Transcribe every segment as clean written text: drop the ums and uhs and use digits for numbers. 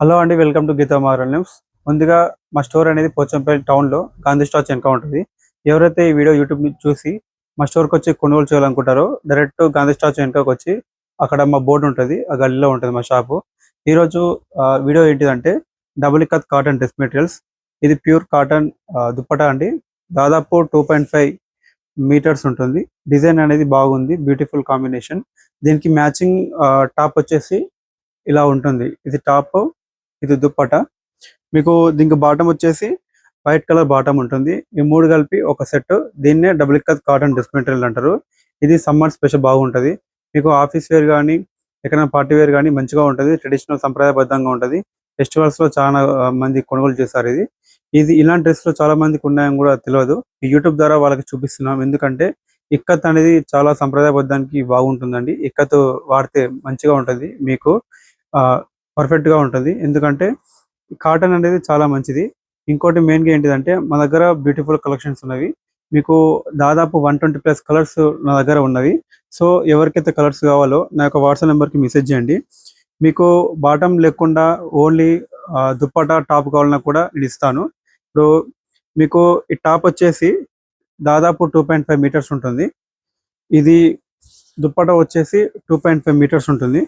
Hello అండి, welcome to Geeta moral news. ముందుగా మా స్టోర్ అనేది పోచంపల్లి టౌన్లో గాంధీ స్టాచ్ వెనక ఉంటుంది. ఎవరైతే ఈ వీడియో యూట్యూబ్ నుంచి చూసి మా స్టోర్కి వచ్చి కొనుగోలు చేయాలనుకుంటారో డైరెక్ట్ గాంధీ స్టాచ్ వెనకకి వచ్చి అక్కడ మా బోర్డు ఉంటుంది, ఆ గల్లీలో ఉంటుంది మా షాపు. ఈరోజు వీడియో ఏంటిదంటే double ikat cotton dress materials. ఇది ప్యూర్ కాటన్ దుప్పటా అండి. దాదాపు 2.5 మీటర్స్ ఉంటుంది. డిజైన్ అనేది బాగుంది, బ్యూటిఫుల్ కాంబినేషన్. దీనికి మ్యాచింగ్ టాప్ వచ్చేసి ఇలా ఉంటుంది. ఇది టాప్, ఇది దుప్పట. మీకు దీనికి బాటమ్ వచ్చేసి వైట్ కలర్ బాటమ్ ఉంటుంది. ఈ మూడు కలిపి ఒక సెట్. దీన్నే double ikat cotton dress material అంటారు. ఇది సమ్మర్ స్పెషల్ బాగుంటుంది. మీకు ఆఫీస్ వేర్ కానీ ఎక్కడైనా పార్టీ వేర్ కానీ మంచిగా ఉంటుంది. ట్రెడిషనల్ సంప్రదాయబద్ధంగా ఉంటుంది. ఫెస్టివల్స్ లో చాలా మంది కొనుగోలు చేస్తారు. ఇది ఇది ఇలాంటి డ్రెస్లు చాలా మందికి ఉన్నాయని కూడా తెలియదు. ఈ యూట్యూబ్ ద్వారా వాళ్ళకి చూపిస్తున్నాం. ఎందుకంటే ఇక్కత్ అనేది చాలా సంప్రదాయబద్ధానికి బాగుంటుందండి. ఇక్కత్ వాడితే మంచిగా ఉంటుంది, మీకు పర్ఫెక్ట్ గా ఉంటుంది. ఎందుకంటే కాటన్ అనేది చాలా మంచిది. ఇంకోటి మెయిన్గా ఏంటిదంటే మా దగ్గర బ్యూటిఫుల్ కలెక్షన్స్ ఉన్నవి. మీకు దాదాపు 120+ కలర్స్ నా దగ్గర ఉన్నవి. సో ఎవరికైతే కలర్స్ కావాలో నా యొక్క వాట్సాప్ నెంబర్కి మెసేజ్ చేయండి. మీకు బాటమ్ లేకుండా ఓన్లీ దుప్పటా టాప్ కావాలన్నా కూడా నేను ఇస్తాను. ఇప్పుడు మీకు ఈ టాప్ వచ్చేసి దాదాపు 2.5 మీటర్స్ ఉంటుంది. ఇది దుప్పటా వచ్చేసి 2.5 మీటర్స్ ఉంటుంది.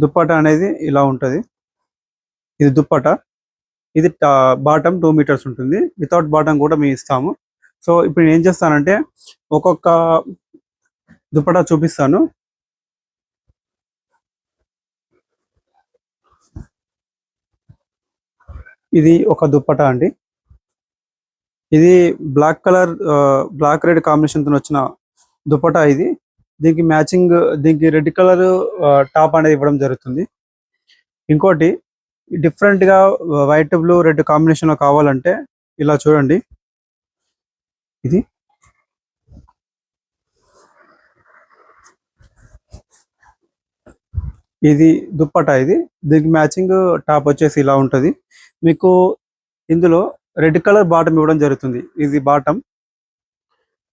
దుప్పటా అనేది ఇలా ఉంటుంది. ఇది దుప్పటా. ఇది బాటమ్ 2 మీటర్స్ ఉంటుంది. వితౌట్ బాటమ్ కూడా మేము ఇస్తాము. సో ఇప్పుడు నేను ఏం చేస్తానంటే ఒక్కొక్క దుప్పటా చూపిస్తాను. ఇది ఒక దుప్పటా అండి. ఇది బ్లాక్ రెడ్ కాంబినేషన్ తో వచ్చిన దుప్పటా ఇది. దీనికి మ్యాచింగ్, దీనికి రెడ్ కలర్ టాప్ అనేది ఇవ్వడం జరుగుతుంది. ఇంకోటి డిఫరెంట్ గా వైట్ బ్లూ రెడ్ కాంబినేషన్ లో కావాలంటే ఇలా చూడండి. ఇది ఇది దుప్పటా. ఇది దీనికి మ్యాచింగ్ టాప్ వచ్చేసి ఇలా ఉంటుంది. మీకు ఇందులో రెడ్ కలర్ బాటమ్ ఇవ్వడం జరుగుతుంది. ఇది బాటమ్,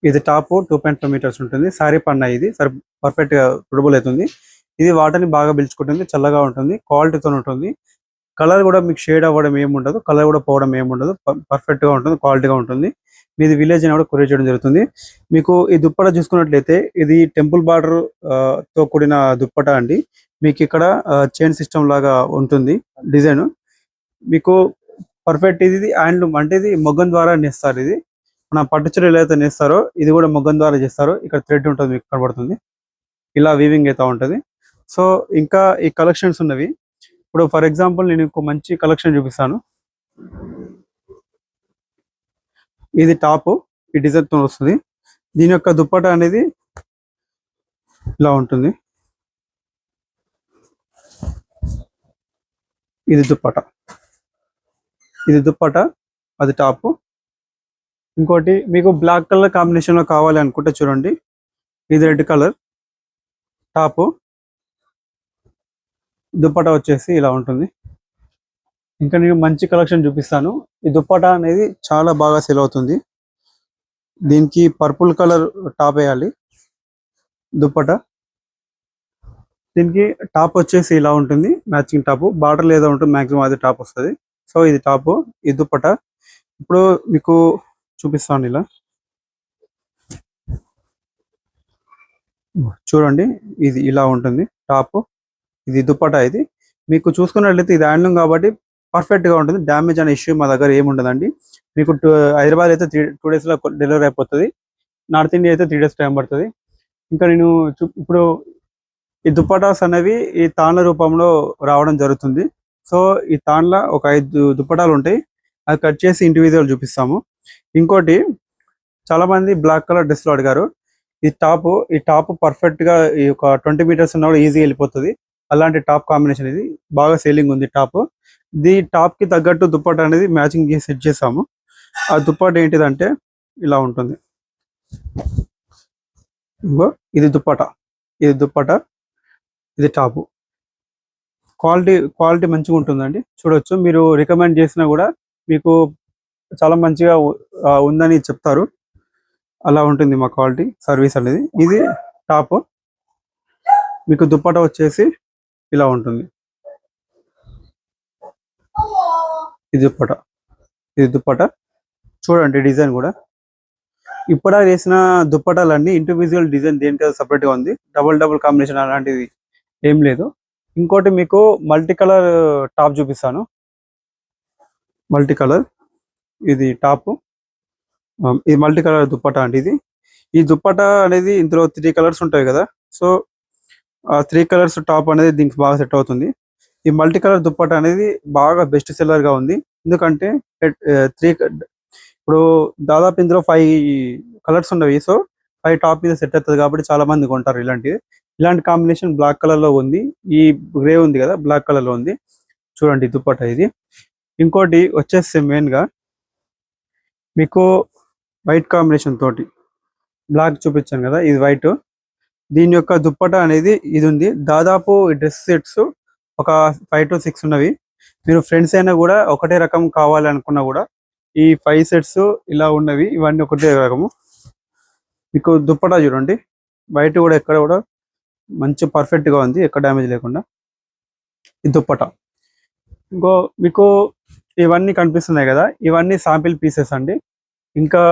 ఇది టాప్ 2.5 మీటర్స్ ఉంటుంది. సారీ పన్నా ఇది సరే పర్ఫెక్ట్ గా ప్రొడబుల్ అవుతుంది. ఇది వాటర్ని బాగా పీల్చుకుంటుంది, చల్లగా ఉంటుంది, క్వాలిటీతో ఉంటుంది. కలర్ కూడా మీకు షేడ్ అవ్వడం ఏముండదు, కలర్ కూడా పోవడం ఏముండదు, పర్ఫెక్ట్ గా ఉంటుంది, క్వాలిటీగా ఉంటుంది. మీది విలేజ్ అని కూడా కొరియర్ చేయడం జరుగుతుంది. మీకు ఈ దుప్పట చూసుకున్నట్లయితే ఇది టెంపుల్ బార్డర్ తో కూడిన దుప్పట అండి. మీకు ఇక్కడ చైన్ సిస్టమ్ లాగా ఉంటుంది డిజైన్. మీకు పర్ఫెక్ట్. ఇది హ్యాండ్లూమ్ అంటే ఇది మొగ్గం ద్వారా నేస్తారు. ఇది మన పట్టు చీరలు అయితే నేస్తారో ఇది కూడా మొగ్గం ద్వారా చేస్తారు. ఇక్కడ థ్రెడ్ ఉంటుంది, మీకు కనబడుతుంది. ఇలా వీవింగ్ అయితే ఉంటుంది. సో ఇంకా ఈ కలెక్షన్స్ ఉన్నవి. ఇప్పుడు ఫర్ ఎగ్జాంపుల్ నేను ఒక మంచి కలెక్షన్ చూపిస్తాను. ఇది టాప్, ఈ డిజైన్ తో వస్తుంది. దీని యొక్క దుప్పట అనేది ఇలా ఉంటుంది. ఇది దుప్పట, ఇది దుప్పట, అది టాప్. ఇంకోటి మీకు బ్లాక్ కలర్ కాంబినేషన్ లో కావాలి అనుకుంటే చూడండి. ఇది రెడ్ కలర్ టాప్, దుప్పట వచ్చేసి ఇలా ఉంటుంది. ఇంకా నేను మంచి కలెక్షన్ చూపిస్తాను. ఈ దుప్పట అనేది చాలా బాగా సేల్ అవుతుంది. దీనికి పర్పుల్ కలర్ టాప్ వేయాలి దుప్పట. దీనికి టాప్ వచ్చేసి ఇలా ఉంటుంది, మ్యాచింగ్ టాప్. బార్డర్ లేదా ఉంటుంది, మాక్సిమం అది టాప్ వస్తుంది. సో ఇది టాప్, ఇది దుప్పట. ఇప్పుడు మీకు చూపిస్తాను. ఇలా చూడండి, ఇది ఇలా ఉంటుంది టాప్, ఇది దుప్పట. ఇది మీకు చూసుకున్నట్లయితే ఇది హ్యాండ్లూమ్ కాబట్టి పర్ఫెక్ట్ గా ఉంటుంది. డ్యామేజ్ అనే ఇష్యూ మా దగ్గర ఏముండదండి. మీకు హైదరాబాద్ అయితే 2 days లో డెలివరీ అయిపోతుంది. నార్త్ ఇండియా అయితే 3 days టైం పడుతుంది. ఇంకా నేను ఇప్పుడు ఈ దుప్పటాస్ అనేవి ఈ తాళ్ళ రూపంలో రావడం జరుగుతుంది. సో ఈ తాళ్ళ ఒక 5 దుప్పటాలు ఉంటాయి. అది కట్ చేసి ఇండివిజువల్ చూపిస్తాము. ఇంకోటి చాలా మంది బ్లాక్ కలర్ డ్రెస్లు అడిగారు. ఈ టాప్ పర్ఫెక్ట్ గా ఈ ఒక 20 మీటర్స్ ఉన్న కూడా ఈజీ వెళ్ళిపోతుంది. అలాంటి టాప్ కాంబినేషన్. ఇది బాగా సేలింగ్ ఉంది టాప్. ఇది టాప్ కి తగ్గట్టు దుప్పట అనేది మ్యాచింగ్ చేసి సెట్ చేసాము. ఆ దుప్పట ఏంటిదంటే ఇలా ఉంటుంది. ఇంకో ఇది దుప్పట, ఇది దుప్పట, ఇది టాప్. క్వాలిటీ మంచిగా ఉంటుందండి. చూడొచ్చు, మీరు రికమెండ్ చేసినా కూడా మీకు చాలా మంచిగా ఉందని చెప్తారు. అలా ఉంటుంది మా క్వాలిటీ సర్వీస్ అనేది. ఇది టాప్, మీకు దుప్పట వచ్చేసి ఇలా ఉంటుంది. ఇది దుప్పట, ఇది దుప్పట. చూడండి డిజైన్ కూడా ఇప్పుడు వేసిన దుప్పటాలన్నీ ఇండివిజువల్ డిజైన్ దేనికి సపరేట్ గా ఉంది. డబుల్ డబుల్ కాంబినేషన్ అలాంటిది ఏం లేదు. ఇంకోటి మీకు మల్టీ కలర్ టాప్ చూపిస్తాను. మల్టీ కలర్ ఇది టాప్, ఇది మల్టీ కలర్ దుప్పట అంటే ఇది. ఈ దుప్పట అనేది ఇందులో 3 కలర్స్ ఉంటాయి కదా. సో ఆ 3 కలర్స్ టాప్ అనేది దీనికి బాగా సెట్ అవుతుంది. ఈ మల్టీ కలర్ దుప్పట అనేది బాగా బెస్ట్ సెల్లర్ గా ఉంది. ఎందుకంటే 3 ఇప్పుడు దాదాపు ఇందులో 5 కలర్స్ ఉన్నవి. సో 5 టాప్ మీద సెట్ అవుతుంది కాబట్టి చాలా మంది కొంటారు ఇలాంటి కాంబినేషన్. బ్లాక్ కలర్ లో ఉంది, ఈ గ్రే ఉంది కదా బ్లాక్ కలర్ లో ఉంది. చూడండి దుప్పట ఇది. ఇంకోటి వచ్చేస్తే మెయిన్ గా మీకు వైట్ కాంబినేషన్ తోటి బ్లాక్ చూపించాను కదా, ఇది వైట్. దీని యొక్క దుప్పట అనేది ఇది ఉంది. దాదాపు డ్రెస్ సెట్స్ ఒక 5 to 6 ఉన్నవి. మీరు ఫ్రెండ్స్ అయినా కూడా ఒకటే రకం కావాలనుకున్నా కూడా ఈ 5 సెట్స్ ఇలా ఉన్నవి. ఇవన్నీ ఒకటే రకము. మీకు దుప్పట చూడండి, వైట్ కూడా ఎక్కడ కూడా మంచి పర్ఫెక్ట్ గా ఉంది, ఎక్కడ డ్యామేజ్ లేకుండా. ఈ దుప్పట ఇంకో మీకు ఇవన్నీ కనిపిస్తున్నాయి కదా, ఇవన్నీ శాంపిల్ పీసెస్ అండి. ఇంకా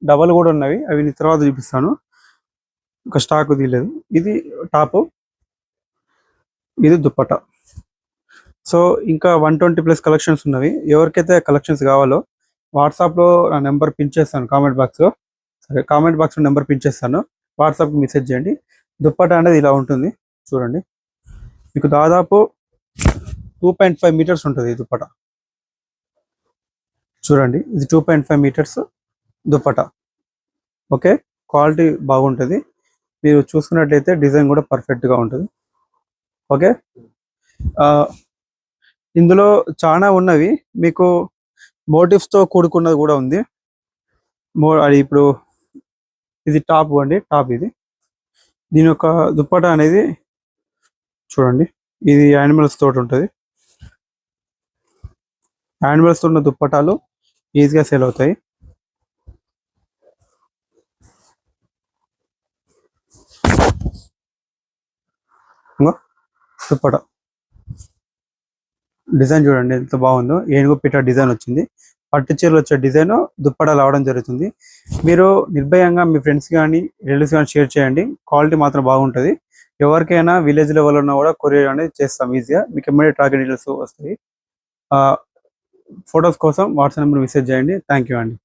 డబల్ కూడా ఉన్నవి, అవి తర్వాత చూపిస్తాను. ఒక స్టాక్ తీయలేదు. ఇది టాప్, ఇది దుప్పట. సో ఇంకా 120+ కలెక్షన్స్ ఉన్నవి. ఎవరికైతే కలెక్షన్స్ కావాలో వాట్సాప్లో నా నెంబర్ పిన్ చేస్తాను కామెంట్ బాక్స్లో. సరే, కామెంట్ బాక్స్లో నెంబర్ పిన్ చేస్తాను, వాట్సాప్కి మెసేజ్ చేయండి. దుప్పట అనేది ఇలా ఉంటుంది చూడండి. మీకు దాదాపు 2.5 మీటర్స్ ఉంటుంది ఈ దుప్పట. చూడండి ఇది 2.5 మీటర్స్ దుప్పట. ఓకే, క్వాలిటీ బాగుంటుంది. మీరు చూసుకున్నట్లయితే డిజైన్ కూడా పర్ఫెక్ట్గా ఉంటుంది. ఓకే, ఇందులో చాలా ఉన్నవి. మీకు మోటివ్స్తో కూడుకున్నది కూడా ఉంది. అది ఇప్పుడు ఇది టాప్ అండి, టాప్ ఇది. దీని యొక్క దుప్పట అనేది చూడండి, ఇది యానిమల్స్ తోటి ఉంటుంది. యానిమల్స్ ఉన్న దుప్పటాలు ఈజీగా సేల్ అవుతాయి. దుప్పట డిజైన్ చూడండి ఎంత బాగుందో. ఏనుగు పిట్ట డిజైన్ వచ్చింది. పట్టు చీరలు వచ్చే డిజైన్ దుప్పట రావడం జరుగుతుంది. మీరు నిర్భయంగా మీ ఫ్రెండ్స్ కానీ రిలేటివ్స్ కానీ షేర్ చేయండి. క్వాలిటీ మాత్రం బాగుంటుంది. ఎవరికైనా విలేజ్ లెవెల్ ఉన్నా కూడా కొరియర్ అనేది చేస్తాం ఈజీగా. మీకు ఇమ్మీడియట్ ట్రాకింగ్ డీటెయిల్స్ వస్తాయి. ఫొటోస్ కోసం వాట్సాప్ నెంబర్ మెసేజ్ చేయండి. థ్యాంక్ యూ అండి.